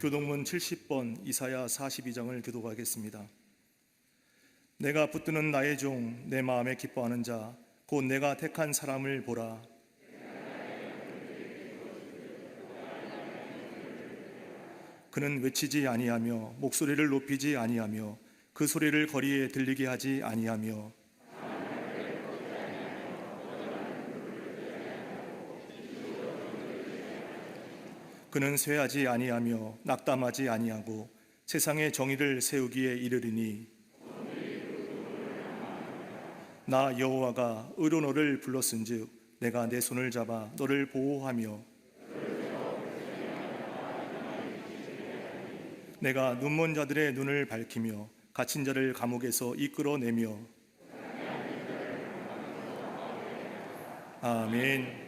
교동문 70번 이사야 42장을 교독하겠습니다. 내가 붙드는 나의 종, 내 마음에 기뻐하는 자, 곧 내가 택한 사람을 보라. 그는 외치지 아니하며 목소리를 높이지 아니하며 그 소리를 거리에 들리게 하지 아니하며 그는 쇠하지 아니하며 낙담하지 아니하고 세상의 정의를 세우기에 이르리니 나 여호와가 의로 너를 불렀은즉 내가 내 손을 잡아 너를 보호하며 내가 눈먼 자들의 눈을 밝히며 갇힌 자를 감옥에서 이끌어내며 아멘.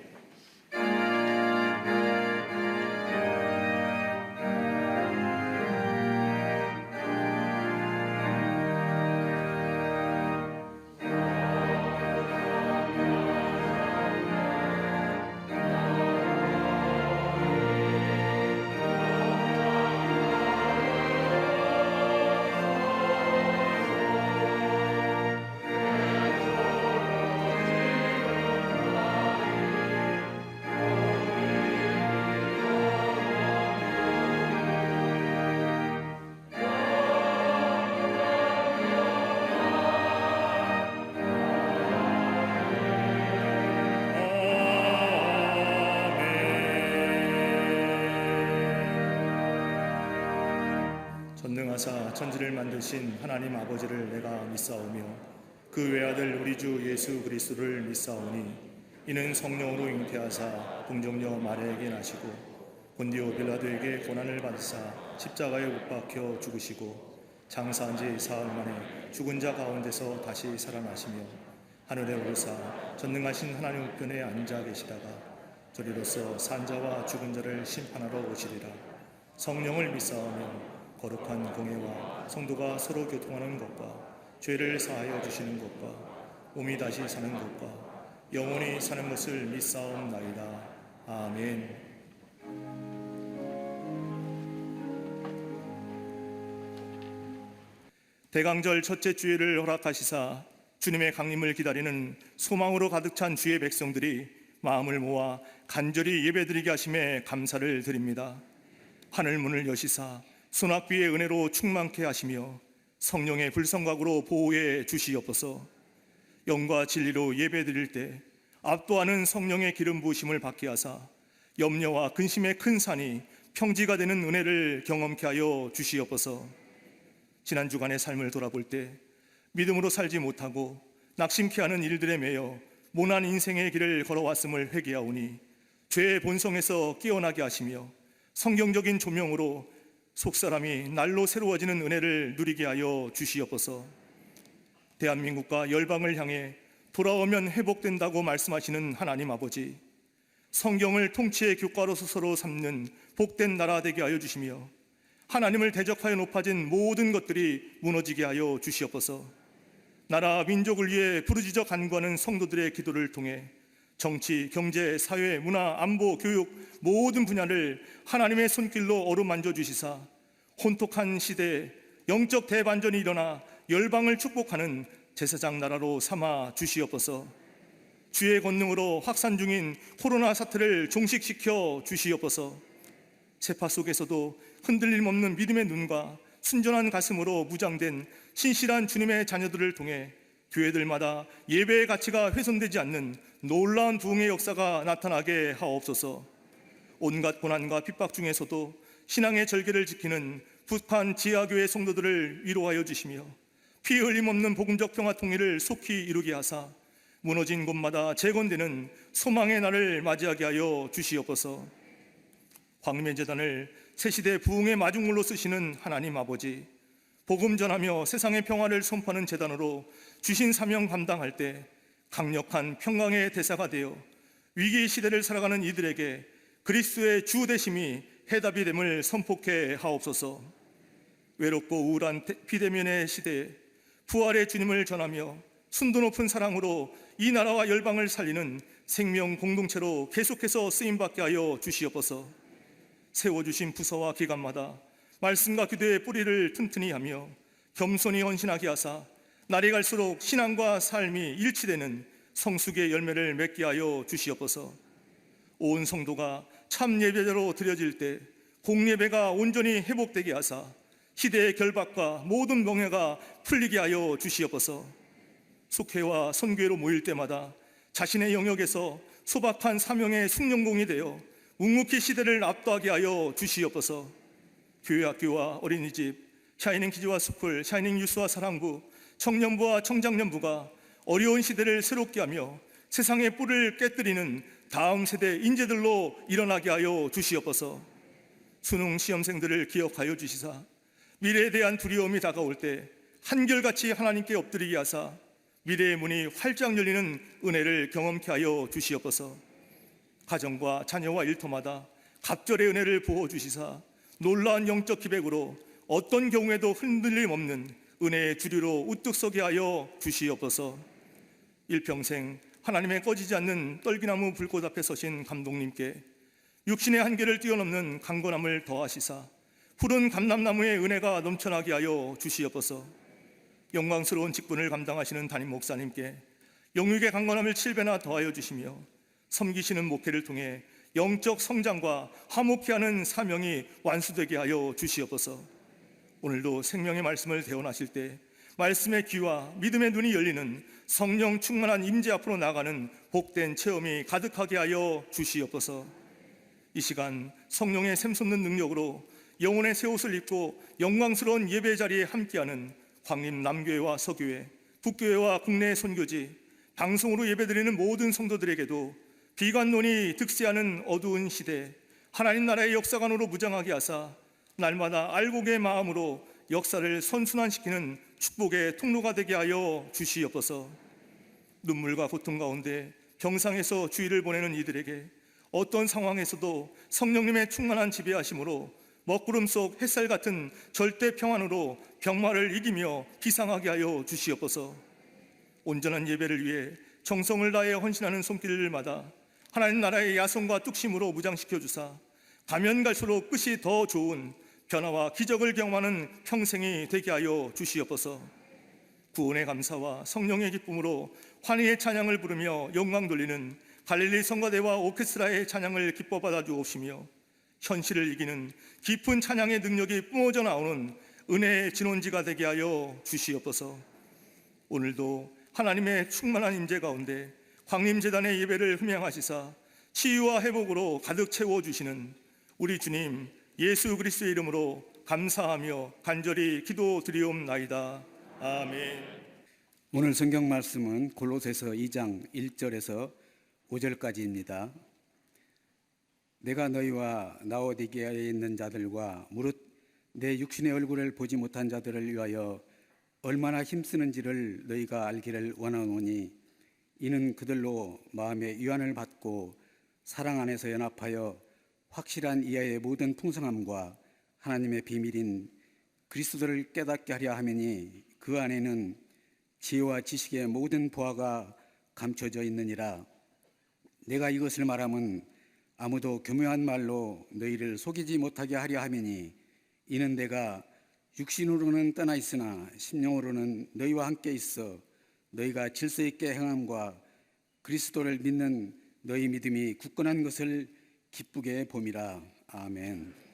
전능하사 천지를 만드신 하나님 아버지를 내가 믿사오며 그 외아들 우리 주 예수 그리스도를 믿사오니 이는 성령으로 잉태하사 동정녀 마리아에게 나시고 본디오 빌라도에게 고난을 받으사 십자가에 못 박혀 죽으시고 장사한 지 사흘 만에 죽은 자 가운데서 다시 살아나시며 하늘에 오르사 전능하신 하나님 우편에 앉아 계시다가 저리로서 산자와 죽은 자를 심판하러 오시리라. 성령을 믿사오며 거룩한 공예와 성도가 서로 교통하는 것과 죄를 사하여 주시는 것과 몸이 다시 사는 것과 영원히 사는 것을 믿사옵나이다. 아멘. 대강절 첫째 주일을 허락하시사 주님의 강림을 기다리는 소망으로 가득 찬 주의 백성들이 마음을 모아 간절히 예배드리게 하심에 감사를 드립니다. 하늘 문을 여시사 소낙비의 은혜로 충만케 하시며 성령의 불성각으로 보호해 주시옵소서. 영과 진리로 예배드릴 때 압도하는 성령의 기름 부으심을 받게 하사 염려와 근심의 큰 산이 평지가 되는 은혜를 경험케 하여 주시옵소서. 지난 주간의 삶을 돌아볼 때 믿음으로 살지 못하고 낙심케 하는 일들에 매여 모난 인생의 길을 걸어왔음을 회개하오니 죄의 본성에서 깨어나게 하시며 성경적인 조명으로 속사람이 날로 새로워지는 은혜를 누리게 하여 주시옵소서. 대한민국과 열방을 향해 돌아오면 회복된다고 말씀하시는 하나님 아버지, 성경을 통치의 교과로 스스로 삼는 복된 나라 되게 하여 주시며 하나님을 대적하여 높아진 모든 것들이 무너지게 하여 주시옵소서. 나라 민족을 위해 부르짖어 간구하는 성도들의 기도를 통해 정치, 경제, 사회, 문화, 안보, 교육 모든 분야를 하나님의 손길로 어루만져 주시사 혼톡한 시대에 영적 대반전이 일어나 열방을 축복하는 제사장 나라로 삼아 주시옵소서. 주의 권능으로 확산 중인 코로나 사태를 종식시켜 주시옵소서. 세파 속에서도 흔들림 없는 믿음의 눈과 순전한 가슴으로 무장된 신실한 주님의 자녀들을 통해 교회들마다 예배의 가치가 훼손되지 않는 놀라운 부흥의 역사가 나타나게 하옵소서. 온갖 고난과 핍박 중에서도 신앙의 절개를 지키는 북한 지하교회 성도들을 위로하여 주시며 피 흘림 없는 복음적 평화 통일을 속히 이루게 하사 무너진 곳마다 재건되는 소망의 날을 맞이하게 하여 주시옵소서. 광림의 재단을 새시대 부흥의 마중물로 쓰시는 하나님 아버지, 복음 전하며 세상의 평화를 선포하는 재단으로 주신 사명 감당할 때 강력한 평강의 대사가 되어 위기 시대를 살아가는 이들에게 그리스도의 주 되심이 해답이 됨을 선포케 하옵소서. 외롭고 우울한 비대면의 시대에 부활의 주님을 전하며 순도 높은 사랑으로 이 나라와 열방을 살리는 생명 공동체로 계속해서 쓰임받게 하여 주시옵소서. 세워주신 부서와 기관마다 말씀과 기도의 뿌리를 튼튼히 하며 겸손히 헌신하게 하사 날이 갈수록 신앙과 삶이 일치되는 성숙의 열매를 맺게 하여 주시옵소서. 온 성도가 참 예배대로 드려질 때 공예배가 온전히 회복되게 하사 시대의 결박과 모든 명예가 풀리게 하여 주시옵소서. 속회와 선교회로 모일 때마다 자신의 영역에서 소박한 사명의 숙련공이 되어 묵묵히 시대를 압도하게 하여 주시옵소서. 교회 학교와 어린이집, 샤이닝 키즈와 스쿨, 샤이닝 유스와 사랑부, 청년부와 청장년부가 어려운 시대를 새롭게 하며 세상의 뿔을 깨뜨리는 다음 세대 인재들로 일어나게 하여 주시옵소서. 수능 시험생들을 기억하여 주시사 미래에 대한 두려움이 다가올 때 한결같이 하나님께 엎드리게 하사 미래의 문이 활짝 열리는 은혜를 경험케 하여 주시옵소서. 가정과 자녀와 일터마다 갑절의 은혜를 부어주시사 놀라운 영적 기백으로 어떤 경우에도 흔들림 없는 은혜의 주류로 우뚝 서게 하여 주시옵소서. 일평생 하나님의 꺼지지 않는 떨기나무 불꽃 앞에 서신 감독님께 육신의 한계를 뛰어넘는 강건함을 더하시사 푸른 감람나무의 은혜가 넘쳐나게 하여 주시옵소서. 영광스러운 직분을 감당하시는 담임 목사님께 영육의 강건함을 7배나 더하여 주시며 섬기시는 목회를 통해 영적 성장과 화목케 하는 사명이 완수되게 하여 주시옵소서. 오늘도 생명의 말씀을 대언하실 때 말씀의 귀와 믿음의 눈이 열리는 성령 충만한 임재 앞으로 나가는 복된 체험이 가득하게 하여 주시옵소서. 이 시간 성령의 샘솟는 능력으로 영혼의 새 옷을 입고 영광스러운 예배 자리에 함께하는 광림 남교회와 서교회, 북교회와 국내 선교지, 방송으로 예배드리는 모든 성도들에게도 비관론이 득세하는 어두운 시대 하나님 나라의 역사관으로 무장하게 하사 날마다 알곡의 마음으로 역사를 선순환시키는 축복의 통로가 되게 하여 주시옵소서. 눈물과 고통 가운데 병상에서 주일을 보내는 이들에게 어떤 상황에서도 성령님의 충만한 지배하심으로 먹구름 속 햇살 같은 절대 평안으로 병마를 이기며 비상하게 하여 주시옵소서. 온전한 예배를 위해 정성을 다해 헌신하는 손길들마다 하나님 나라의 야성과 뚝심으로 무장시켜 주사 가면 갈수록 끝이 더 좋은 변화와 기적을 경험하는 평생이 되게 하여 주시옵소서. 구원의 감사와 성령의 기쁨으로 환희의 찬양을 부르며 영광 돌리는 갈릴리 성가대와 오케스트라의 찬양을 기뻐 받아 주옵시며 현실을 이기는 깊은 찬양의 능력이 뿜어져 나오는 은혜의 진원지가 되게 하여 주시옵소서. 오늘도 하나님의 충만한 임재 가운데 광림재단의 예배를 흠양하시사 치유와 회복으로 가득 채워주시는 우리 주님 예수 그리스도의 이름으로 감사하며 간절히 기도드리옵나이다. 아멘. 오늘 성경 말씀은 골로새서 2장 1절에서 5절까지입니다. 내가 너희와 라오디게아에 있는 자들과 무릇 내 육신의 얼굴을 보지 못한 자들을 위하여 얼마나 힘쓰는지를 너희가 알기를 원하노니 이는 그들로 마음의 위안을 받고 사랑 안에서 연합하여 확실한 이하의 모든 풍성함과 하나님의 비밀인 그리스도를 깨닫게 하려 함이니 그 안에는 지혜와 지식의 모든 보화가 감춰져 있느니라. 내가 이것을 말함은 아무도 교묘한 말로 너희를 속이지 못하게 하려 함이니 이는 내가 육신으로는 떠나 있으나 심령으로는 너희와 함께 있어 너희가 질서 있게 행함과 그리스도를 믿는 너희 믿음이 굳건한 것을 기쁘게 봄이라. 아멘.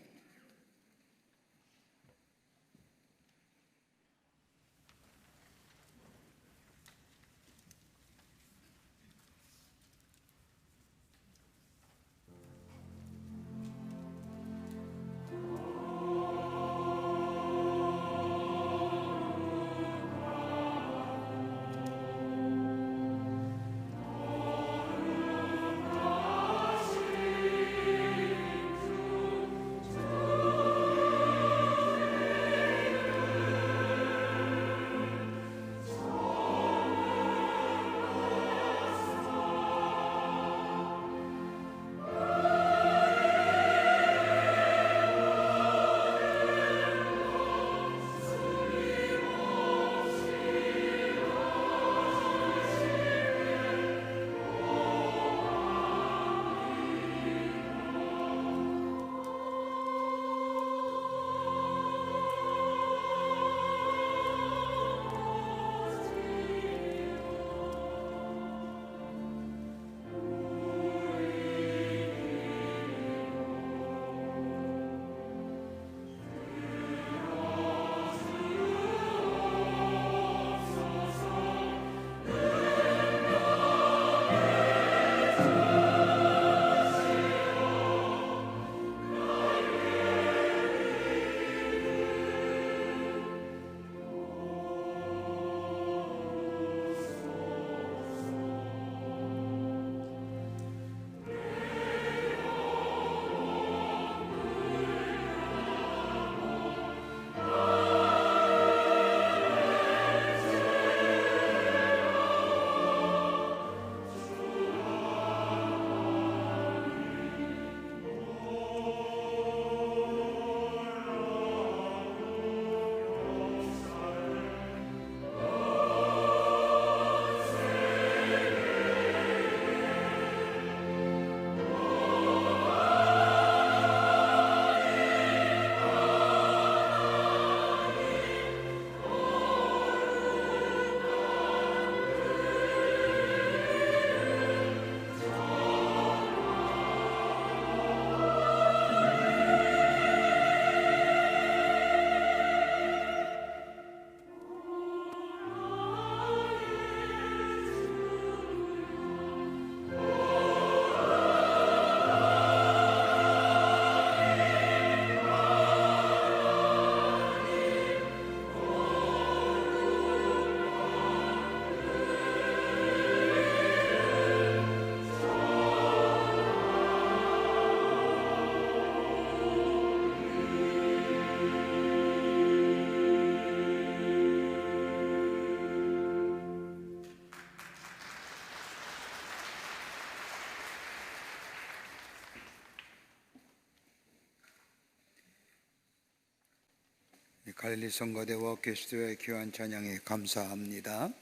갈릴리 성가대와 그리스도의 귀한 찬양에 감사합니다.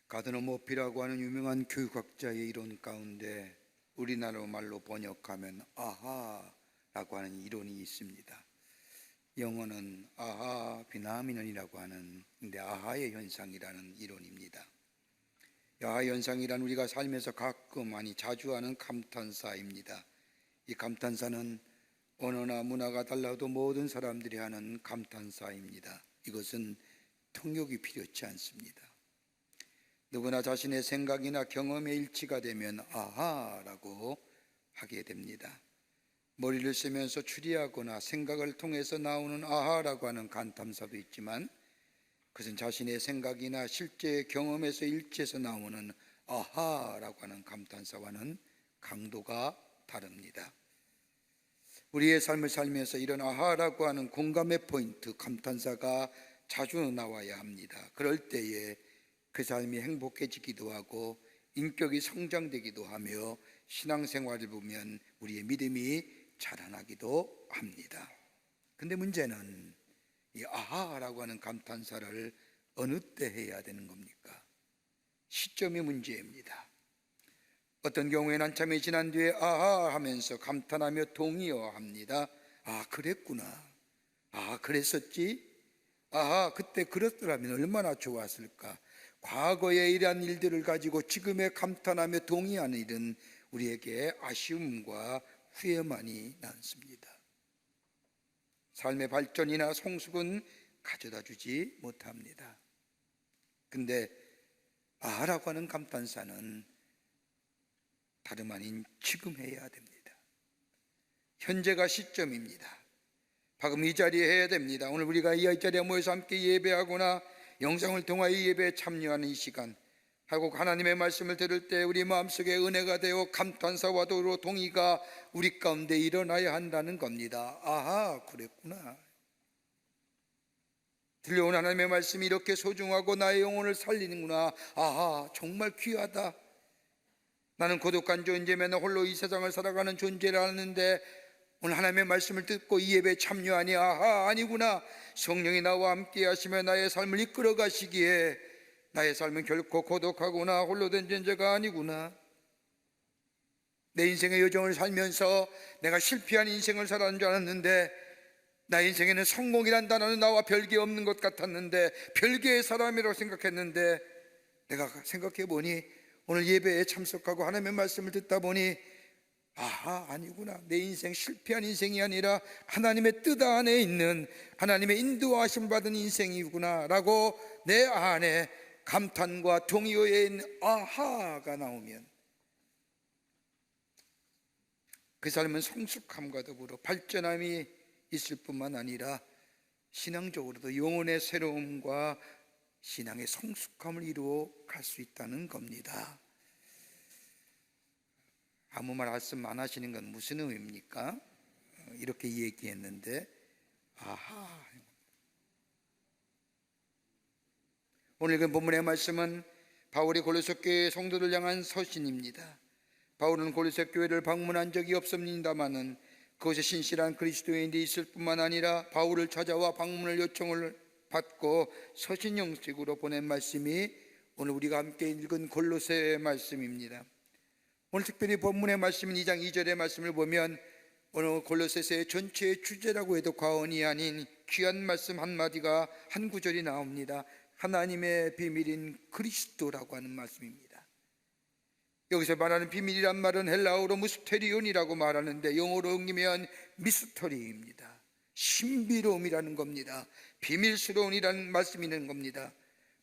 가드너 모피라고 하는 유명한 교육학자의 이론 가운데 우리나라 말로 번역하면 아하라고 하는 이론이 있습니다. 영어는 아하 비나미넌이라고 하는 아하의 현상이라는 이론입니다. 아하 현상이란 우리가 살면서 가끔 자주 하는 감탄사입니다. 이 감탄사는 언어나 문화가 달라도 모든 사람들이 하는 감탄사입니다. 이것은 통역이 필요치 않습니다. 누구나 자신의 생각이나 경험에 일치가 되면 아하라고 하게 됩니다. 머리를 쓰면서 추리하거나 생각을 통해서 나오는 아하라고 하는 감탄사도 있지만 그것은 자신의 생각이나 실제 경험에서 일치해서 나오는 아하라고 하는 감탄사와는 강도가 다릅니다. 우리의 삶을 살면서 이런 아하라고 하는 공감의 포인트, 감탄사가 자주 나와야 합니다. 그럴 때에 그 삶이 행복해지기도 하고 인격이 성장되기도 하며 신앙생활을 보면 우리의 믿음이 자라나기도 합니다. 근데 문제는 이 아하라고 하는 감탄사를 어느 때 해야 되는 겁니까? 시점이 문제입니다. 어떤 경우에는 한참이 지난 뒤에 아하 하면서 감탄하며 동의어합니다. 아, 그랬구나. 아, 그랬었지? 아하, 그때 그랬더라면 얼마나 좋았을까. 과거에 이러한 일들을 가지고 지금에 감탄하며 동의하는 일은 우리에게 아쉬움과 후회만이 남습니다. 삶의 발전이나 성숙은 가져다 주지 못합니다. 근데 아하라고 하는 감탄사는 다름 아닌 지금 해야 됩니다. 현재가 시점입니다. 방금 이 자리에 해야 됩니다. 오늘 우리가 이 자리에 모여서 함께 예배하거나 영상을 통하여 예배에 참여하는 이 시간, 하고 하나님의 말씀을 들을 때 우리 마음속에 은혜가 되어 감탄사와 도로 동의가 우리 가운데 일어나야 한다는 겁니다. 아하, 그랬구나. 들려온 하나님의 말씀이 이렇게 소중하고 나의 영혼을 살리는구나. 아하, 정말 귀하다. 나는 고독한 존재면 홀로 이 세상을 살아가는 존재라는데 오늘 하나님의 말씀을 듣고 이 예배에 참여하니 아하, 아니구나. 성령이 나와 함께 하시며 나의 삶을 이끌어 가시기에 나의 삶은 결코 고독하거나 홀로 된 존재가 아니구나. 내 인생의 여정을 살면서 내가 실패한 인생을 살았는 줄 알았는데 나의 인생에는 성공이란 단어는 나와 별개 없는 것 같았는데 별개의 사람이라고 생각했는데 내가 생각해 보니 오늘 예배에 참석하고 하나님의 말씀을 듣다 보니 아하, 아니구나. 내 인생 실패한 인생이 아니라 하나님의 뜻 안에 있는 하나님의 인도하심 받은 인생이구나 라고 내 안에 감탄과 동의어에 있는 아하가 나오면 그 삶은 성숙함과 더불어 발전함이 있을 뿐만 아니라 신앙적으로도 영혼의 새로움과 신앙의 성숙함을 이루어 갈 수 있다는 겁니다. 아무 말씀 안 하시는 건 무슨 의미입니까? 이렇게 얘기했는데 아하. 오늘 그 본문의 말씀은 바울이 골로새 교회 성도들 향한 서신입니다. 바울은 골로새 교회를 방문한 적이 없습니다마는 그곳에 신실한 그리스도인이 있을 뿐만 아니라 바울을 찾아와 방문을 요청을 받고 서신 형식으로 보낸 말씀이 오늘 우리가 함께 읽은 골로새 말씀입니다. 오늘 특별히 본문의 말씀인 2장 2절의 말씀을 보면 오늘 골로새서의 전체의 주제라고 해도 과언이 아닌 귀한 말씀 한마디가 한 구절이 나옵니다. 하나님의 비밀인 그리스도라고 하는 말씀입니다. 여기서 말하는 비밀이란 말은 헬라어로 무스테리온이라고 말하는데 영어로 옮기면 미스터리입니다. 신비로움이라는 겁니다. 비밀스러운이라는 말씀이 있는 겁니다.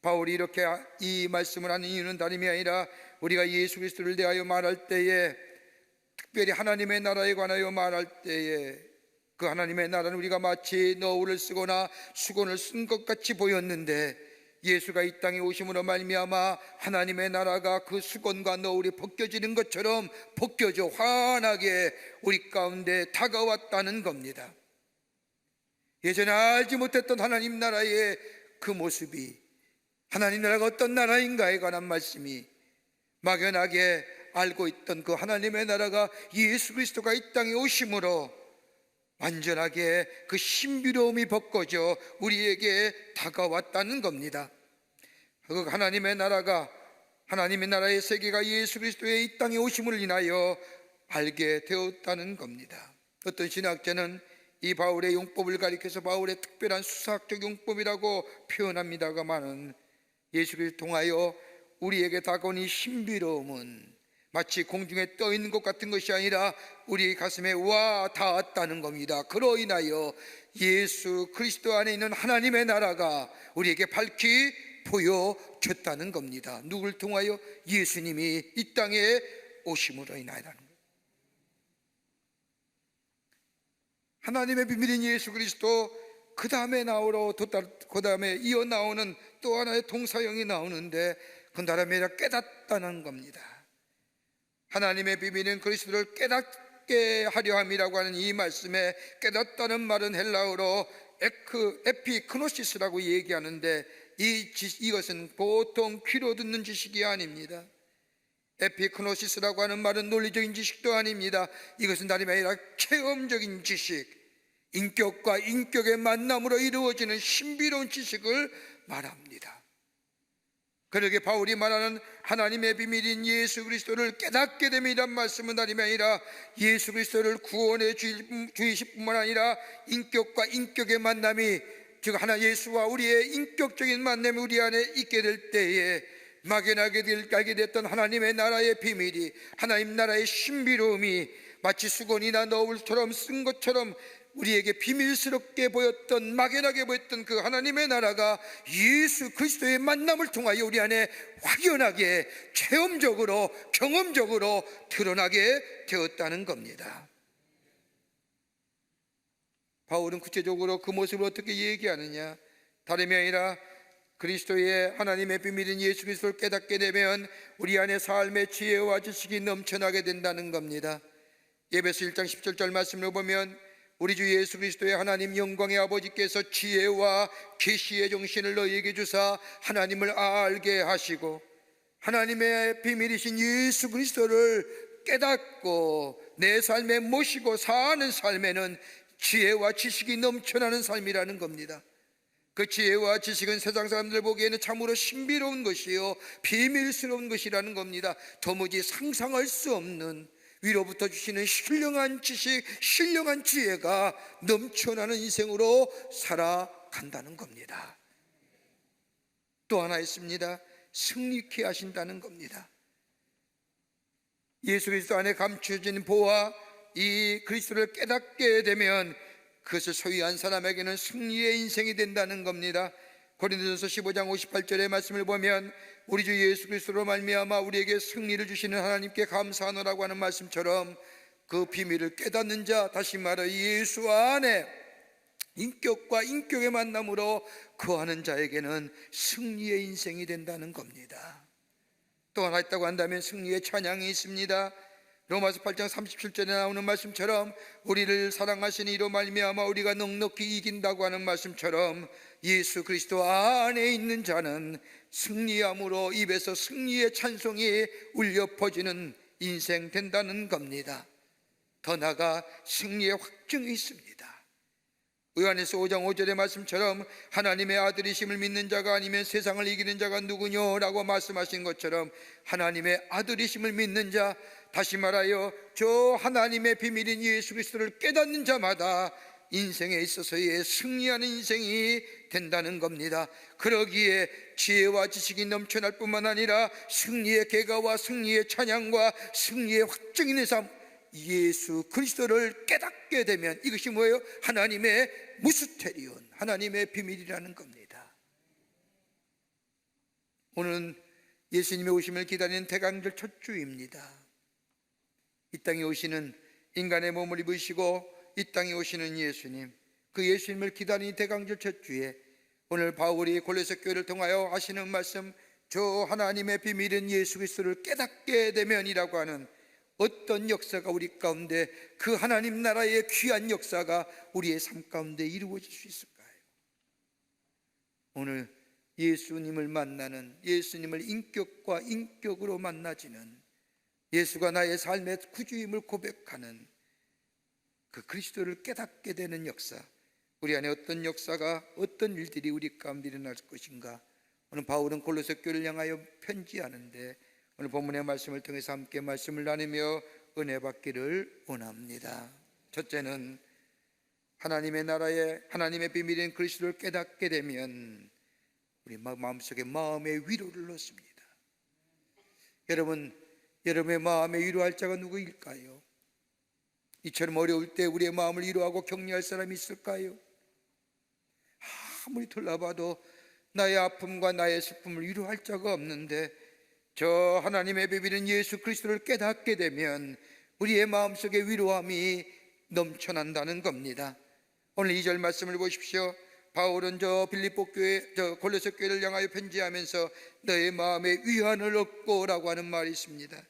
바울이 이렇게 이 말씀을 하는 이유는 다름이 아니라 우리가 예수 그리스도를 대하여 말할 때에 특별히 하나님의 나라에 관하여 말할 때에 그 하나님의 나라는 우리가 마치 너울을 쓰거나 수건을 쓴 것 같이 보였는데 예수가 이 땅에 오심으로 말미암아 하나님의 나라가 그 수건과 너울이 벗겨지는 것처럼 벗겨져 환하게 우리 가운데 다가왔다는 겁니다. 예전에 알지 못했던 하나님 나라의 그 모습이 하나님 나라가 어떤 나라인가에 관한 말씀이 막연하게 알고 있던 그 하나님의 나라가 예수 그리스도가 이 땅에 오심으로 완전하게 그 신비로움이 벗겨져 우리에게 다가왔다는 겁니다. 그 하나님의 나라의 세계가 예수 그리스도의 이 땅에 오심을 인하여 알게 되었다는 겁니다. 어떤 신학자는 이 바울의 용법을 가리켜서 바울의 특별한 수사학적 용법이라고 표현합니다가만은 예수 그리스도 통하여 우리에게 다가온 이 신비로움은 마치 공중에 떠 있는 것 같은 것이 아니라 우리 가슴에 와 닿았다는 겁니다. 그로 인하여 예수 그리스도 안에 있는 하나님의 나라가 우리에게 밝히 보여졌다는 겁니다. 누굴 통하여? 예수님이 이 땅에 오심으로 인하여라는 거예요. 하나님의 비밀인 예수 그리스도, 그 다음에 그 다음에 이어 나오는 또 하나의 동사형이 나오는데 그 다음에 아니라 깨닫다는 겁니다. 하나님의 비밀인 그리스도를 깨닫게 하려 함이라고 하는 이 말씀에 깨닫다는 말은 헬라어로 에피크노시스라고 얘기하는데 이것은 보통 귀로 듣는 지식이 아닙니다. 에피크노시스라고 하는 말은 논리적인 지식도 아닙니다. 이것은 다름이 아니라 체험적인 지식, 인격과 인격의 만남으로 이루어지는 신비로운 지식을 말합니다. 그러게 바울이 말하는 하나님의 비밀인 예수 그리스도를 깨닫게 됨이란 말씀은 다름이 아니라 예수 그리스도를 구원해 주이실 뿐만 아니라 인격과 인격의 만남이, 즉 하나 예수와 우리의 인격적인 만남이 우리 안에 있게 될 때에 막연하게 알게 됐던 하나님의 나라의 비밀이, 하나님 나라의 신비로움이 마치 수건이나 너울처럼 쓴 것처럼 우리에게 비밀스럽게 보였던, 막연하게 보였던 그 하나님의 나라가 예수 그리스도의 만남을 통하여 우리 안에 확연하게 체험적으로, 경험적으로 드러나게 되었다는 겁니다. 바울은 구체적으로 그 모습을 어떻게 얘기하느냐? 다름이 아니라 그리스도의 하나님의 비밀인 예수 그리스도를 깨닫게 되면 우리 안에 삶의 지혜와 지식이 넘쳐나게 된다는 겁니다. 에베소 1장 17절 말씀을 보면 우리 주 예수 그리스도의 하나님 영광의 아버지께서 지혜와 계시의 정신을 너희에게 주사 하나님을 알게 하시고 하나님의 비밀이신 예수 그리스도를 깨닫고 내 삶에 모시고 사는 삶에는 지혜와 지식이 넘쳐나는 삶이라는 겁니다. 그 지혜와 지식은 세상 사람들 보기에는 참으로 신비로운 것이요 비밀스러운 것이라는 겁니다. 도무지 상상할 수 없는 위로부터 주시는 신령한 지식, 신령한 지혜가 넘쳐나는 인생으로 살아간다는 겁니다. 또 하나 있습니다. 승리케 하신다는 겁니다. 예수 그리스도 안에 감추어진 보화, 이 그리스도를 깨닫게 되면 그것을 소유한 사람에게는 승리의 인생이 된다는 겁니다. 고린도전서 15장 58절의 말씀을 보면 우리 주 예수 그리스도로 말미암아 우리에게 승리를 주시는 하나님께 감사하노라고 하는 말씀처럼 그 비밀을 깨닫는 자, 다시 말해 예수 안에 인격과 인격의 만남으로 거하는 자에게는 승리의 인생이 된다는 겁니다. 또 하나 있다고 한다면 승리의 찬양이 있습니다. 로마서 8장 37절에 나오는 말씀처럼 우리를 사랑하신 이로 말미암아 우리가 넉넉히 이긴다고 하는 말씀처럼 예수 그리스도 안에 있는 자는 승리함으로 입에서 승리의 찬송이 울려 퍼지는 인생 된다는 겁니다. 더 나아가 승리의 확증이 있습니다. 요한에서 5장 5절의 말씀처럼 하나님의 아들이심을 믿는 자가 아니면 세상을 이기는 자가 누구뇨라고 말씀하신 것처럼 하나님의 아들이심을 믿는 자, 다시 말하여 저 하나님의 비밀인 예수 그리스도를 깨닫는 자마다 인생에 있어서의 승리하는 인생이 된다는 겁니다. 그러기에 지혜와 지식이 넘쳐날 뿐만 아니라 승리의 계가와 승리의 찬양과 승리의 확증이 있는 삶, 예수 그리스도를 깨닫게 되면 이것이 뭐예요? 하나님의 무스테리온, 하나님의 비밀이라는 겁니다. 오늘은 예수님의 오심을 기다리는 대강절 첫 주입니다. 이 땅에 오시는 인간의 몸을 입으시고 이 땅에 오시는 예수님, 그 예수님을 기다리는 대강절 첫 주에 오늘 바울이 골로새 교회를 통하여 하시는 말씀, 저 하나님의 비밀인 예수 그리스도를 깨닫게 되면이라고 하는 어떤 역사가 우리 가운데, 그 하나님 나라의 귀한 역사가 우리의 삶 가운데 이루어질 수 있을까요? 오늘 예수님을 만나는, 예수님을 인격과 인격으로 만나지는, 예수가 나의 삶의 구주임을 고백하는 그 그리스도를 깨닫게 되는 역사, 우리 안에 어떤 역사가, 어떤 일들이 우리 가운데 일어날 것인가. 오늘 바울은 골로새 교회를 향하여 편지하는데 오늘 본문의 말씀을 통해서 함께 말씀을 나누며 은혜 받기를 원합니다. 첫째는 하나님의 나라에 하나님의 비밀인 그리스도를 깨닫게 되면 우리 마음속에 마음의 위로를 얻습니다. 여러분의 마음에 위로할 자가 누구일까요? 이처럼 어려울 때 우리의 마음을 위로하고 격려할 사람이 있을까요? 아무리 돌아봐도 나의 아픔과 나의 슬픔을 위로할 자가 없는데, 저 하나님의 비밀인 예수 그리스도를 깨닫게 되면 우리의 마음속에 위로함이 넘쳐난다는 겁니다. 오늘 2절 말씀을 보십시오. 바울은 저 빌립보 교회, 저 골로새 교회를 향하여 편지하면서 너의 마음에 위안을 얻고라고 하는 말이 있습니다.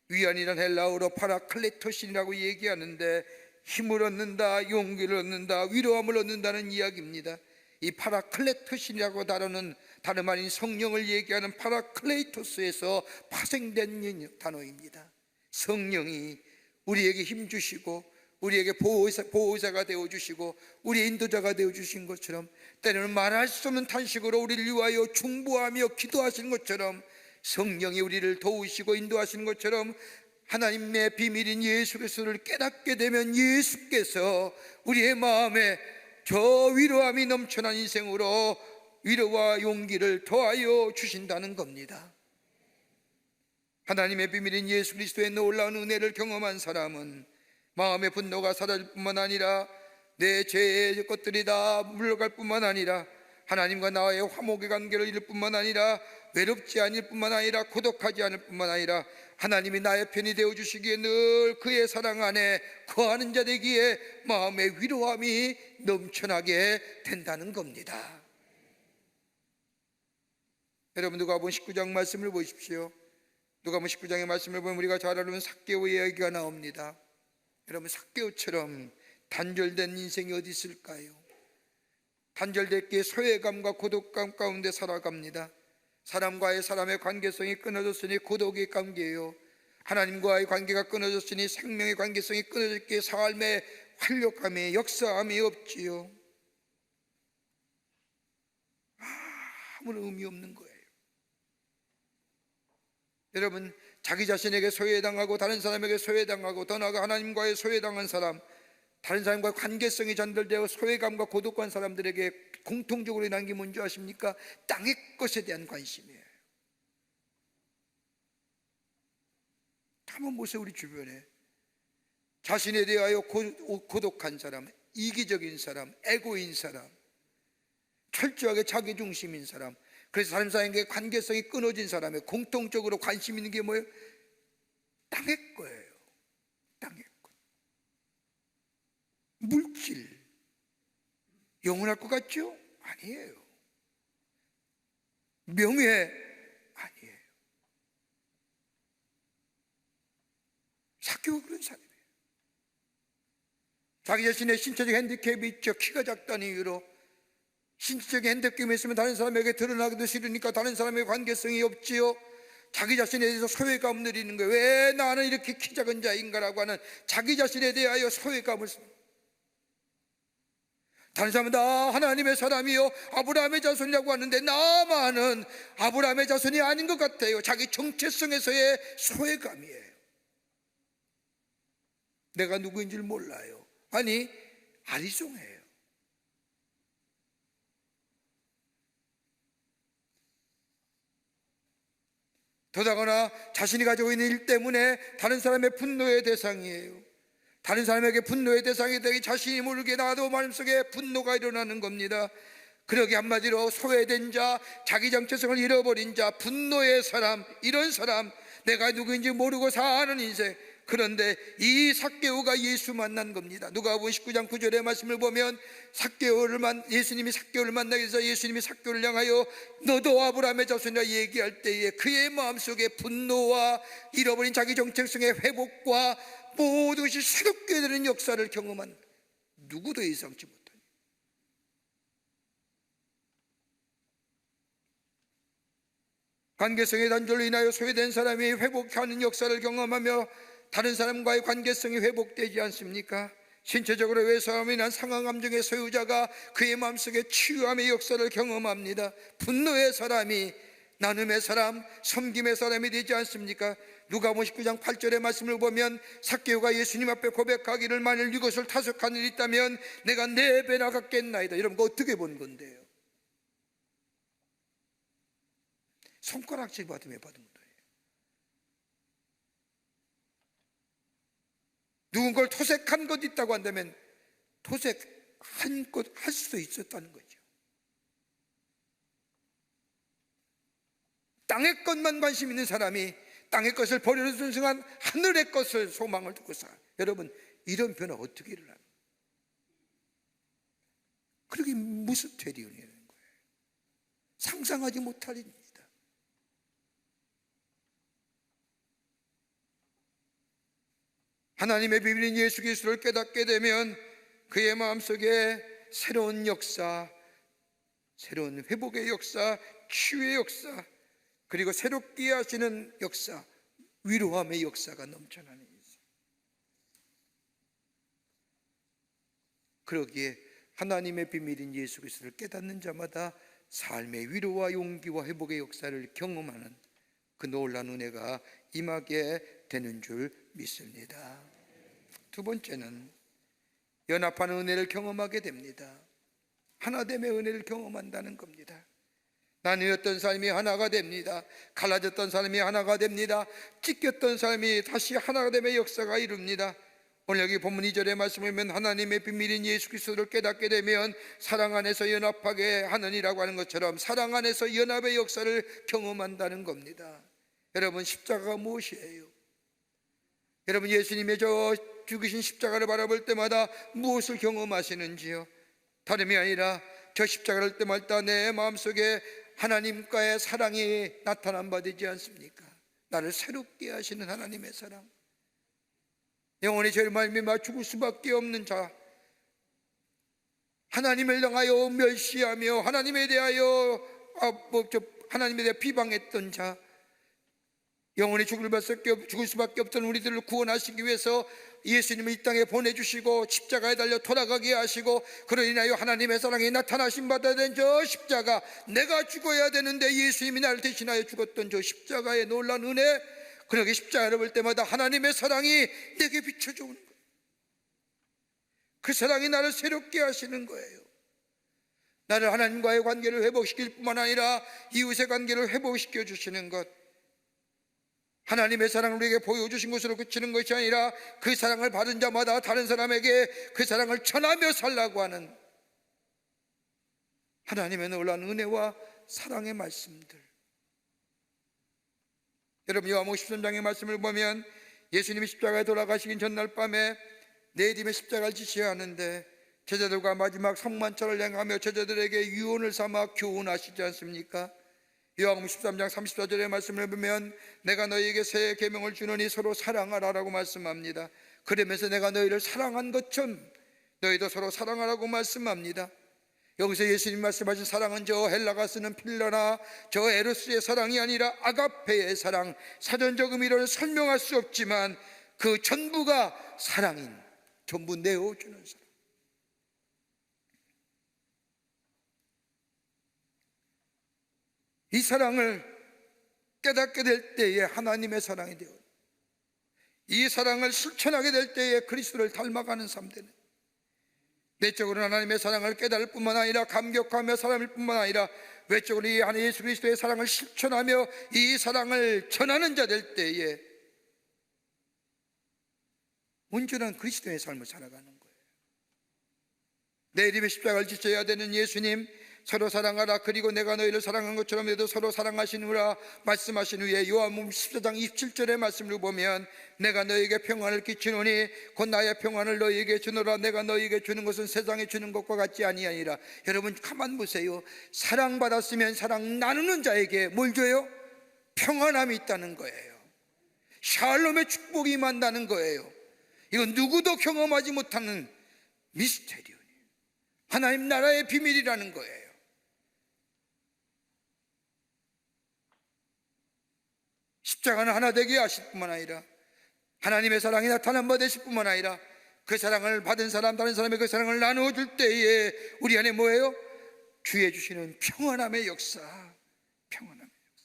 위안이란 헬라어로 파라클레토신이라고 얘기하는데 힘을 얻는다, 용기를 얻는다, 위로함을 얻는다는 이야기입니다. 이 파라클레토신이라고 다루는 다름 아닌 성령을 얘기하는 파라클레이토스에서 파생된 단어입니다. 성령이 우리에게 힘 주시고 우리에게 보호자가 되어주시고 우리의 인도자가 되어주신 것처럼, 때로는 말할 수 없는 탄식으로 우리를 위하여 중보하며 기도하시는 것처럼, 성령이 우리를 도우시고 인도하시는 것처럼, 하나님의 비밀인 예수 그리스도를 깨닫게 되면 예수께서 우리의 마음에 저 위로함이 넘쳐난 인생으로 위로와 용기를 더하여 주신다는 겁니다. 하나님의 비밀인 예수 그리스도의 놀라운 은혜를 경험한 사람은 마음의 분노가 사라질 뿐만 아니라 내 죄의 것들이 다 물러갈 뿐만 아니라 하나님과 나와의 화목의 관계를 이룰 뿐만 아니라 외롭지 않을 뿐만 아니라 고독하지 않을 뿐만 아니라 하나님이 나의 편이 되어주시기에 늘 그의 사랑 안에 거하는 자 되기에 마음의 위로함이 넘쳐나게 된다는 겁니다. 여러분, 누가복음 19장 말씀을 보십시오. 누가복음 19장의 말씀을 보면 우리가 잘 아는 삭개오 이야기가 나옵니다. 여러분, 삭개오처럼 단절된 인생이 어디 있을까요? 단절됐기에 소외감과 고독감 가운데 살아갑니다. 사람과의 사람의 관계성이 끊어졌으니 고독의 관계예요. 하나님과의 관계가 끊어졌으니 생명의 관계성이 끊어졌기에 삶의 활력함이, 역사함이 없지요. 아무런 의미 없는 거예요. 여러분, 자기 자신에게 소외당하고 다른 사람에게 소외당하고 더 나아가 하나님과의 소외당한 사람, 다른 사람과 관계성이 전달되어 소외감과 고독한 사람들에게 공통적으로 일어난 게 뭔지 아십니까? 땅의 것에 대한 관심이에요. 한번 보세요. 우리 주변에 자신에 대하여 고독한 사람, 이기적인 사람, 에고인 사람, 철저하게 자기중심인 사람, 그래서 다른 사람에게 관계성이 끊어진 사람의 공통적으로 관심 있는 게 뭐예요? 땅의 거예요. 땅의 것. 물질. 영원할 것 같죠? 아니에요. 명예? 아니에요. 삭개오가 그런 사람이에요. 자기 자신의 신체적 핸디캡이 있죠. 키가 작다는 이유로 신체적인 핸디캡이 있으면 다른 사람에게 드러나기도 싫으니까 다른 사람의 관계성이 없지요. 자기 자신에 대해서 소외감 느리는 거예요. 왜 나는 이렇게 키 작은 자인가라고 하는 자기 자신에 대하여 소외감을. 다른 사람은 나 하나님의 사람이요 아브라함의 자손이라고 하는데 나만은 아브라함의 자손이 아닌 것 같아요. 자기 정체성에서의 소외감이에요. 내가 누구인지를 몰라요. 아니, 아리송해요. 더다거나 자신이 가지고 있는 일 때문에 다른 사람의 분노의 대상이에요. 다른 사람에게 분노의 대상이 되기 자신이 모르게 나도 마음속에 분노가 일어나는 겁니다. 그러게 한마디로 소외된 자, 자기 정체성을 잃어버린 자, 분노의 사람, 이런 사람, 내가 누구인지 모르고 사는 인생. 그런데 이 삭개오가 예수 만난 겁니다. 누가복음 19장 9절의 말씀을 보면 예수님이 삭개오를 만나기 위해서 예수님이 삭개오를 향하여 너도 아브라함의 자손이라 얘기할 때에 그의 마음속에 분노와 잃어버린 자기 정체성의 회복과 모든 것이 새롭게 되는 역사를 경험한 누구도 예상치 못한 관계성의 단절로 인하여 소외된 사람이 회복하는 역사를 경험하며 다른 사람과의 관계성이 회복되지 않습니까? 신체적으로 외소함이 인한 상한 감정의 소유자가 그의 마음속에 치유함의 역사를 경험합니다. 분노의 사람이 나눔의 사람, 섬김의 사람이 되지 않습니까? 누가복음 19장 8절의 말씀을 보면 삭개오가 예수님 앞에 고백하기를 만일 이것을 타석한 일이 있다면 내가 4배나 갚겠나이다. 여러분, 그거 어떻게 본 건데요? 손가락질 받으며 받은 거예요. 누군가를 토색한 것 있다고 한다면 토색한 것 할 수도 있었다는 거죠. 땅의 것만 관심 있는 사람이 땅의 것을 버리는 순간 하늘의 것을 소망을 두고 살아. 여러분, 이런 변화 어떻게 일어나요? 그렇게 무슨 되리오니라는 거예요. 상상하지 못할 일입니다. 하나님의 비밀인 예수 그리스도를 깨닫게 되면 그의 마음속에 새로운 역사, 새로운 회복의 역사, 치유의 역사, 그리고 새롭게 하시는 역사, 위로함의 역사가 넘쳐나는 것입니다. 그러기에 하나님의 비밀인 예수 그리스도를 깨닫는 자마다 삶의 위로와 용기와 회복의 역사를 경험하는 그 놀라운 은혜가 임하게 되는 줄 믿습니다. 두 번째는 연합하는 은혜를 경험하게 됩니다. 하나됨의 은혜를 경험한다는 겁니다. 나뉘었던 삶이 하나가 됩니다. 갈라졌던 삶이 하나가 됩니다. 찢겼던 삶이 다시 하나됨의 역사가 이룹니다. 오늘 여기 본문 2절의 말씀을 보면 하나님의 비밀인 예수 그리스도를 깨닫게 되면 사랑 안에서 연합하게 하느니라고 하는 것처럼 사랑 안에서 연합의 역사를 경험한다는 겁니다. 여러분, 십자가가 무엇이에요? 여러분, 예수님의 저 죽으신 십자가를 바라볼 때마다 무엇을 경험하시는지요? 다름이 아니라 저 십자가를 할 때마다 내 마음속에 하나님과의 사랑이 나타난 바 되지 않습니까? 나를 새롭게 하시는 하나님의 사랑, 영원히 죄를 말미암아 죽을 수밖에 없는 자, 하나님을 향하여 멸시하며 하나님에 대하여 하나님에 대해 비방했던 자, 영원히 죽을 수밖에 없던 우리들을 구원하시기 위해서 예수님을 이 땅에 보내주시고 십자가에 달려 돌아가게 하시고 그로 인하여 하나님의 사랑이 나타나신 바 된 저 십자가, 내가 죽어야 되는데 예수님이 나를 대신하여 죽었던 저 십자가의 놀라운 은혜, 그러게 십자가를 볼 때마다 하나님의 사랑이 내게 비춰져 오는 거예요. 그 사랑이 나를 새롭게 하시는 거예요. 나를 하나님과의 관계를 회복시킬 뿐만 아니라 이웃의 관계를 회복시켜 주시는 것, 하나님의 사랑을 우리에게 보여주신 것으로 그치는 것이 아니라 그 사랑을 받은 자마다 다른 사람에게 그 사랑을 전하며 살라고 하는 하나님의 놀라운 은혜와 사랑의 말씀들. 여러분, 요한복음 13장의 말씀을 보면 예수님이 십자가에 돌아가시긴 전날 밤에 내림의 십자가를 지셔야 하는데 제자들과 마지막 성만찬을 행하며 제자들에게 유언을 삼아 교훈하시지 않습니까? 요한복음 13장 34절의 말씀을 보면 내가 너희에게 새 계명을 주노니 서로 사랑하라라고 말씀합니다. 그러면서 내가 너희를 사랑한 것처럼 너희도 서로 사랑하라고 말씀합니다. 여기서 예수님 말씀하신 사랑은 저 헬라가 쓰는 필러나 저 에로스의 사랑이 아니라 아가페의 사랑, 사전적 의미로는 설명할 수 없지만 그 전부가 사랑인, 전부 내어주는 사랑. 이 사랑을 깨닫게 될 때에 하나님의 사랑이 되어, 이 사랑을 실천하게 될 때에 그리스도를 닮아가는 삶 되는, 내적으로 하나님의 사랑을 깨달을 뿐만 아니라 감격하며 살아갈 뿐만 아니라 외적으로 이 하나님 예수 그리스도의 사랑을 실천하며 이 사랑을 전하는 자 될 때에 온전한 그리스도의 삶을 살아가는 거예요. 내림의 십자가를 지셔야 되는 예수님, 서로 사랑하라, 그리고 내가 너희를 사랑한 것처럼 너희도 서로 사랑하시느라 말씀하신 후에 요한복음 14장 27절의 말씀을 보면 내가 너희에게 평안을 끼치노니 곧 나의 평안을 너희에게 주노라. 내가 너희에게 주는 것은 세상에 주는 것과 같지 아니하니라. 여러분, 가만 보세요. 사랑받았으면 사랑 나누는 자에게 뭘 줘요? 평안함이 있다는 거예요. 샬롬의 축복이 임한다는 거예요. 이건 누구도 경험하지 못하는 미스테리오, 하나님 나라의 비밀이라는 거예요. 십자가는 하나 되게 하실 뿐만 아니라 하나님의 사랑이 나타난 바 되실 뿐만 아니라 그 사랑을 받은 사람, 다른 사람의 그 사랑을 나누어줄 때에 우리 안에 뭐예요? 주의 주시는 평안함의 역사, 평안함의 역사.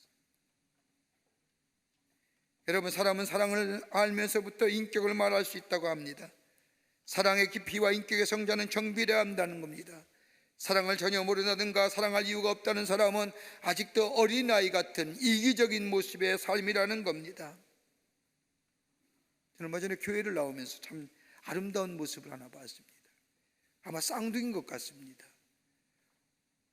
여러분, 사람은 사랑을 알면서부터 인격을 말할 수 있다고 합니다. 사랑의 깊이와 인격의 성장은 정비례 한다는 겁니다. 사랑을 전혀 모른다든가 사랑할 이유가 없다는 사람은 아직도 어린아이 같은 이기적인 모습의 삶이라는 겁니다. 저는 얼마 전에 교회를 나오면서 참 아름다운 모습을 하나 봤습니다. 아마 쌍둥이인 것 같습니다.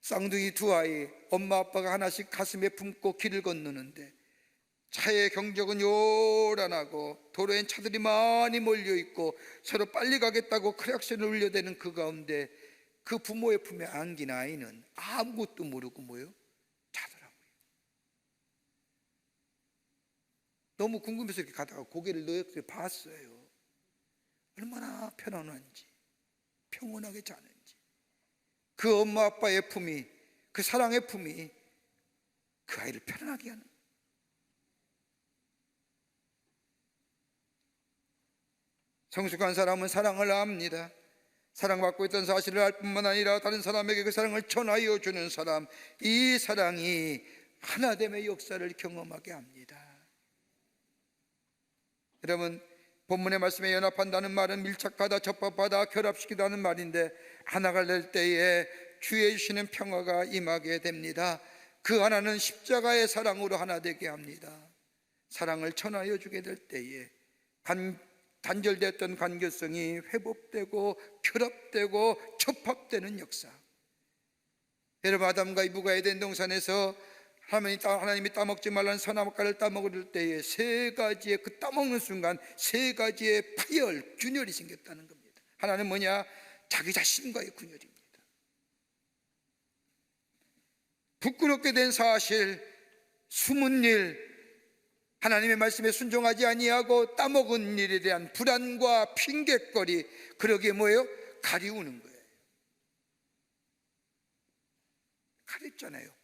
쌍둥이 두 아이, 엄마 아빠가 하나씩 가슴에 품고 길을 건너는데 차의 경적은 요란하고 도로엔 차들이 많이 몰려있고 서로 빨리 가겠다고 크락션을 울려대는 그 가운데 그 부모의 품에 안긴 아이는 아무것도 모르고 뭐요? 자더라고요. 너무 궁금해서 이렇게 가다가 고개를 너역에 봤어요. 얼마나 편안한지, 평온하게 자는지. 그 엄마 아빠의 품이, 그 사랑의 품이 그 아이를 편안하게 하는. 성숙한 사람은 사랑을 압니다. 사랑받고 있던 사실을 알 뿐만 아니라 다른 사람에게 그 사랑을 전하여 주는 사람, 이 사랑이 하나됨의 역사를 경험하게 합니다. 여러분, 본문의 말씀에 연합한다는 말은 밀착하다, 접합하다, 결합시키다는 말인데 하나가 될 때에 주의 주시는 평화가 임하게 됩니다. 그 하나는 십자가의 사랑으로 하나 되게 합니다. 사랑을 전하여 주게 될 때에 단절됐던 관계성이 회복되고 결합되고 접합되는 역사. 여러분, 아담과 이브가 에덴 동산에서 하나님이 따먹지 말라는 선악과를 따먹을 때에 세 가지의 그 따먹는 순간 세 가지의 파열, 균열이 생겼다는 겁니다. 하나는 뭐냐? 자기 자신과의 균열입니다. 부끄럽게 된 사실, 숨은 일, 하나님의 말씀에 순종하지 아니하고 따먹은 일에 대한 불안과 핑계거리, 그러기에 뭐예요? 가리우는 거예요. 가렸잖아요.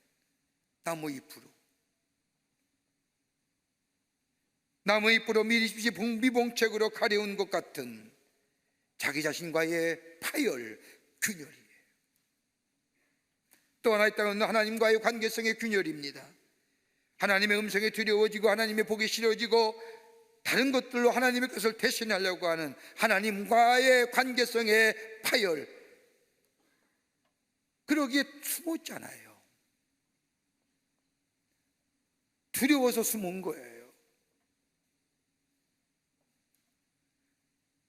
나무 잎으로. 나무 잎으로 미봉책으로 가려운 것 같은 자기 자신과의 파열, 균열이에요. 또 하나 있다면 하나님과의 관계성의 균열입니다. 하나님의 음성에 두려워지고 하나님의 복이 싫어지고 다른 것들로 하나님의 것을 대신하려고 하는 하나님과의 관계성의 파열, 그러기에 숨었잖아요. 두려워서 숨은 거예요.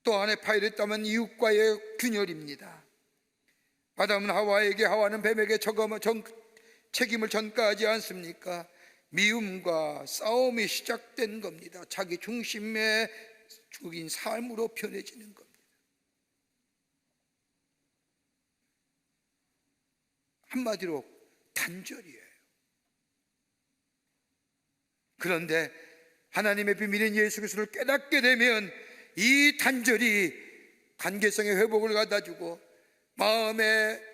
또 안에 파열이 있다면 이웃과의 균열입니다. 아담은 하와에게, 하와는 뱀에게 책임을 전가하지 않습니까? 미움과 싸움이 시작된 겁니다. 자기 중심의 죽인 삶으로 변해지는 겁니다. 한마디로 단절이에요. 그런데 하나님의 비밀인 예수 그리스도를 깨닫게 되면 이 단절이 관계성의 회복을 갖다주고 마음의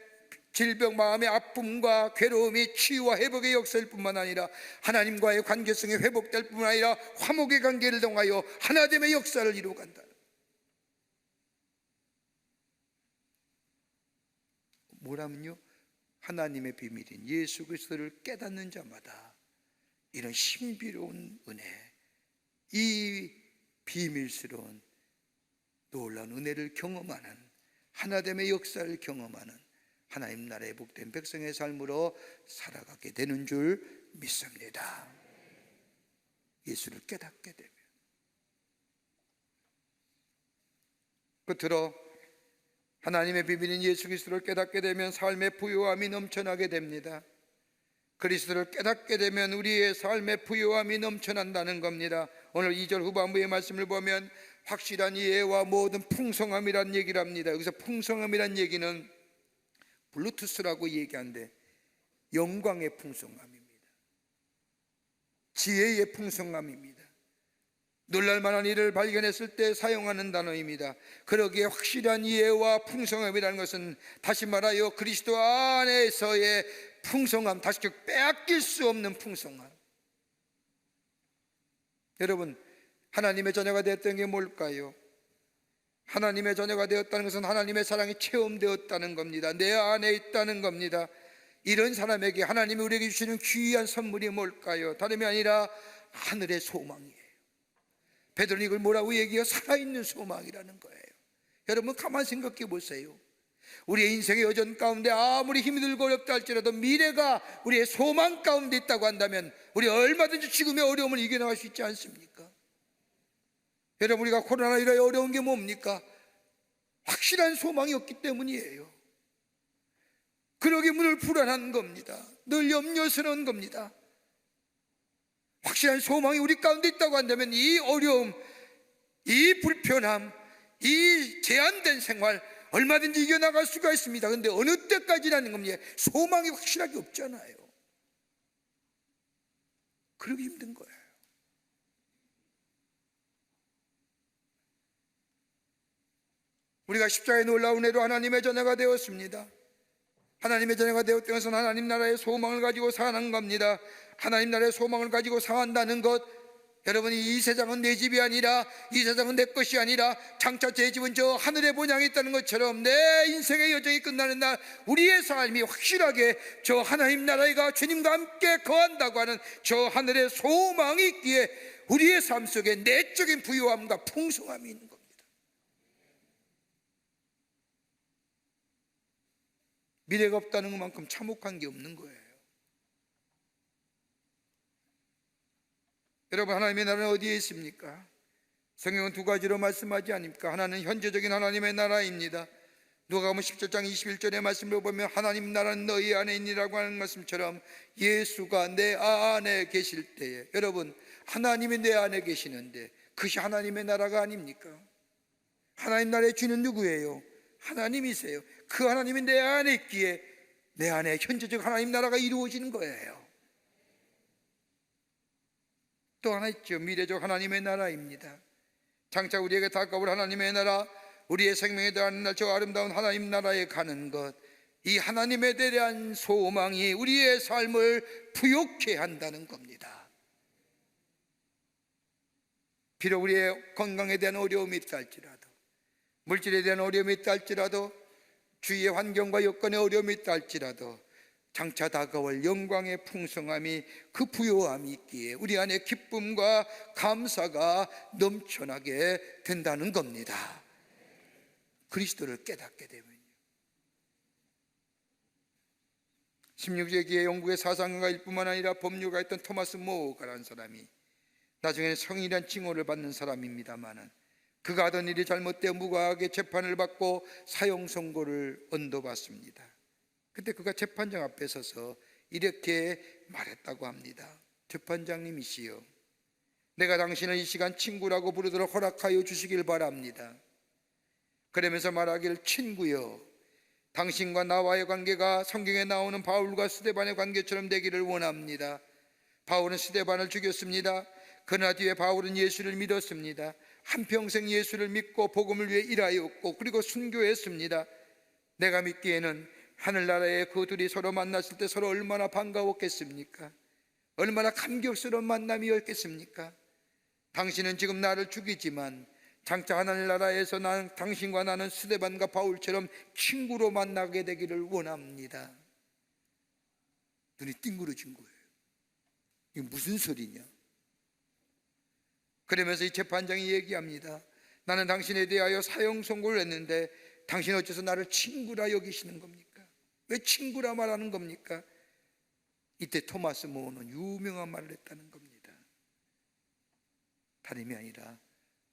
질병, 마음의 아픔과 괴로움이 치유와 회복의 역사일 뿐만 아니라 하나님과의 관계성이 회복될 뿐만 아니라 화목의 관계를 통하여 하나됨의 역사를 이루어간다. 뭐라면요? 하나님의 비밀인 예수 그리스도를 깨닫는 자마다 이런 신비로운 은혜, 이 비밀스러운 놀라운 은혜를 경험하는, 하나됨의 역사를 경험하는 하나님 나라의 복된 백성의 삶으로 살아가게 되는 줄 믿습니다. 예수를 깨닫게 되면. 끝으로 하나님의 비밀인 예수 그리스도를 깨닫게 되면 삶의 부요함이 넘쳐나게 됩니다. 그리스도를 깨닫게 되면 우리의 삶의 부요함이 넘쳐난다는 겁니다. 오늘 2절 후반부의 말씀을 보면 확실한 이해와 모든 풍성함이란 얘기를 합니다. 여기서 풍성함이란 얘기는 블루투스라고 얘기하는데 영광의 풍성함입니다. 지혜의 풍성함입니다. 놀랄만한 일을 발견했을 때 사용하는 단어입니다. 그러기에 확실한 이해와 풍성함이라는 것은 다시 말하여 그리스도 안에서의 풍성함, 다시 빼앗길 수 없는 풍성함. 여러분, 하나님의 자녀가 됐던 게 뭘까요? 하나님의 자녀가 되었다는 것은 하나님의 사랑이 체험되었다는 겁니다. 내 안에 있다는 겁니다. 이런 사람에게 하나님이 우리에게 주시는 귀한 선물이 뭘까요? 다름이 아니라 하늘의 소망이에요. 베드로는 이걸 뭐라고 얘기해요? 살아있는 소망이라는 거예요. 여러분 가만 생각해 보세요. 우리의 인생의 여정 가운데 아무리 힘이 들고 어렵다 할지라도 미래가 우리의 소망 가운데 있다고 한다면 우리 얼마든지 지금의 어려움을 이겨나갈 수 있지 않습니까? 여러분, 우리가 코로나19에 어려운 게 뭡니까? 확실한 소망이 없기 때문이에요. 그러기 문을 불안한 겁니다. 늘 염려스러운 겁니다. 확실한 소망이 우리 가운데 있다고 한다면 이 어려움, 이 불편함, 이 제한된 생활 얼마든지 이겨나갈 수가 있습니다. 그런데 어느 때까지라는 겁니다. 소망이 확실하게 없잖아요. 그러기 힘든 거예요. 우리가 십자가에 놀라운 애로 하나님의 자녀가 되었습니다. 하나님의 자녀가 되었다는 것은 하나님 나라의 소망을 가지고 사는 겁니다. 하나님 나라의 소망을 가지고 산다는 것, 여러분이 이 세상은 내 집이 아니라, 이 세상은 내 것이 아니라 장차 제 집은 저 하늘의 본향에 있다는 것처럼 내 인생의 여정이 끝나는 날 우리의 삶이 확실하게 저 하나님 나라에 가 주님과 함께 거한다고 하는 저 하늘의 소망이 있기에 우리의 삶 속에 내적인 부유함과 풍성함이 있는 겁니다. 미래가 없다는 것만큼 참혹한 게 없는 거예요. 여러분, 하나님의 나라는 어디에 있습니까? 성경은 두 가지로 말씀하지 않습니까? 하나는 현재적인 하나님의 나라입니다. 누가복음 17장 21절의 말씀을 보면 하나님 나라는 너희 안에 있니라고 하는 말씀처럼 예수가 내 안에 계실 때에, 여러분, 하나님이 내 안에 계시는데 그것이 하나님의 나라가 아닙니까? 하나님 나라의 주는 누구예요? 하나님이세요. 그 하나님이 내 안에 있기에 내 안에 현재적 하나님 나라가 이루어지는 거예요. 또 하나 있죠. 미래적 하나님의 나라입니다. 장차 우리에게 다가올 하나님의 나라, 우리의 생명에 대한 저 아름다운 하나님 나라에 가는 것, 이 하나님에 대한 소망이 우리의 삶을 부욕해 한다는 겁니다. 비록 우리의 건강에 대한 어려움이 있다 할지라도, 물질에 대한 어려움이 있다 할지라도, 주위의 환경과 여건에 어려움이 있다 할지라도 장차 다가올 영광의 풍성함이, 그 부요함이 있기에 우리 안에 기쁨과 감사가 넘쳐나게 된다는 겁니다. 그리스도를 깨닫게 되면요. 16세기에 영국의 사상가일 뿐만 아니라 법률가였던 토마스 모어가라는 사람이 나중에는 성인이라는 칭호를 받는 사람입니다마는, 그가 하던 일이 잘못되어 무고하게 재판을 받고 사형 선고를 언도받습니다. 그때 그가 재판장 앞에 서서 이렇게 말했다고 합니다. 재판장님이시여, 내가 당신을 이 시간 친구라고 부르도록 허락하여 주시길 바랍니다. 그러면서 말하길, 친구여, 당신과 나와의 관계가 성경에 나오는 바울과 스데반의 관계처럼 되기를 원합니다. 바울은 스데반을 죽였습니다. 그러나 뒤에 바울은 예수를 믿었습니다. 한평생 예수를 믿고 복음을 위해 일하였고 그리고 순교했습니다. 내가 믿기에는 하늘나라에 그 둘이 서로 만났을 때 서로 얼마나 반가웠겠습니까? 얼마나 감격스러운 만남이었겠습니까? 당신은 지금 나를 죽이지만 장차 하늘나라에서 당신과 나는 스데반과 바울처럼 친구로 만나게 되기를 원합니다. 눈이 띵그러진 거예요. 이게 무슨 소리냐? 그러면서 이 재판장이 얘기합니다. 나는 당신에 대하여 사형 선고를 했는데 당신 어째서 나를 친구라 여기시는 겁니까? 왜 친구라 말하는 겁니까? 이때 토마스 모어는 유명한 말을 했다는 겁니다. 다름이 아니라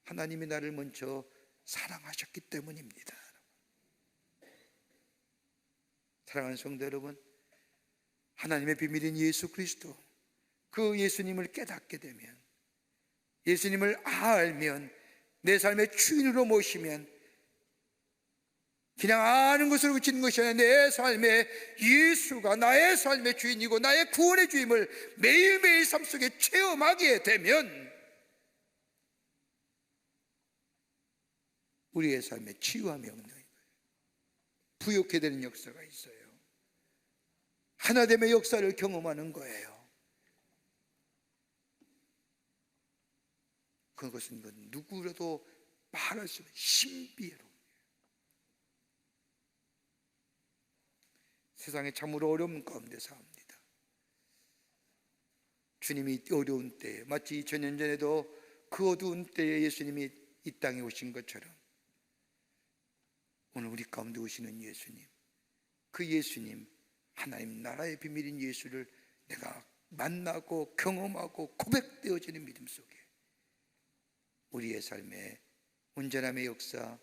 하나님이 나를 먼저 사랑하셨기 때문입니다. 사랑하는 성도 여러분, 하나님의 비밀인 예수 그리스도, 그 예수님을 깨닫게 되면, 예수님을 알면, 내 삶의 주인으로 모시면, 그냥 아는 것으로 그치는 것이 아니라 내 삶에 예수가 나의 삶의 주인이고 나의 구원의 주임을 매일매일 삶 속에 체험하게 되면 우리의 삶에 치유함이 없는 거예요. 부욕해 되는 역사가 있어요. 하나됨의 역사를 경험하는 거예요. 그것은 누구라도 말할 수 없는 신비로운, 세상에 참으로 어려운 가운데 삽니다. 주님이 어려운 때에, 마치 2000년 전에도 그 어두운 때에 예수님이 이 땅에 오신 것처럼 오늘 우리 가운데 오시는 예수님, 그 예수님, 하나님 나라의 비밀인 예수를 내가 만나고 경험하고 고백되어지는 믿음 속에 우리의 삶에 온전함의 역사,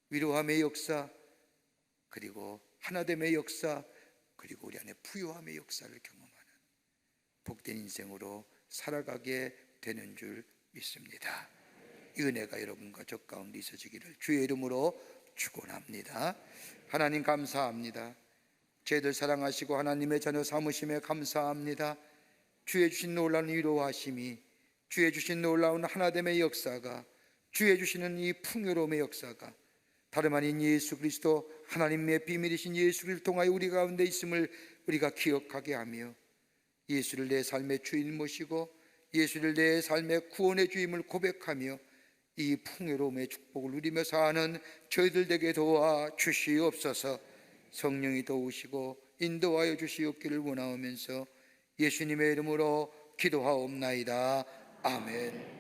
위로함의 역사, 그리고 하나됨의 역사, 그리고 우리 안에 부요함의 역사를 경험하는 복된 인생으로 살아가게 되는 줄 믿습니다. 이 은혜가 여러분과 저 가운데 있어지기를 주의 이름으로 축원합니다. 하나님 감사합니다. 저희들 사랑하시고 하나님의 자녀 삼으심에 감사합니다. 주의 주신 놀라운 위로하심이, 주의 주신 놀라운 하나됨의 역사가, 주의 주시는 이 풍요로움의 역사가 다름 아닌 예수 그리스도 하나님의 비밀이신 예수를 통하여 우리 가운데 있음을 우리가 기억하게 하며 예수를 내 삶의 주인 모시고 예수를 내 삶의 구원의 주임을 고백하며 이 풍요로움의 축복을 누리며 사는 저희들 되게 도와 주시옵소서. 성령이 도우시고 인도하여 주시옵기를 원하오면서 예수님의 이름으로 기도하옵나이다. 아멘.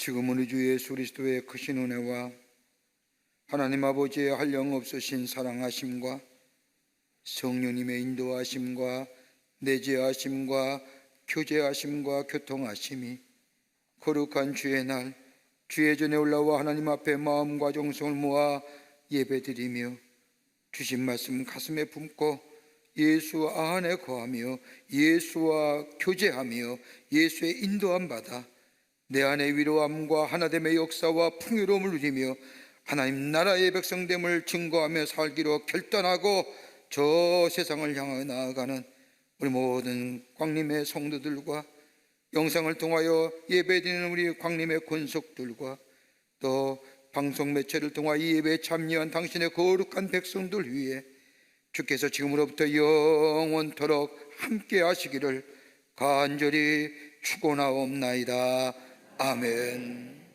지금은 우리 주 예수 그리스도의 크신 은혜와 하나님 아버지의 한량없으신 사랑하심과 성령님의 인도하심과 내재하심과 교제하심과 교통하심이 거룩한 주의 날 주의 전에 올라와 하나님 앞에 마음과 정성을 모아 예배드리며 주신 말씀 가슴에 품고 예수 안에 거하며 예수와 교제하며 예수의 인도함 받아 내 안에 위로함과 하나됨의 역사와 풍요로움을 누리며 하나님 나라의 백성됨을 증거하며 살기로 결단하고 저 세상을 향하여 나아가는 우리 모든 광림의 성도들과 영상을 통하여 예배드리는 우리 광림의 권속들과 또 방송 매체를 통하여 이 예배에 참여한 당신의 거룩한 백성들 위해 주께서 지금으로부터 영원토록 함께 하시기를 간절히 축원하옵나이다. 아멘.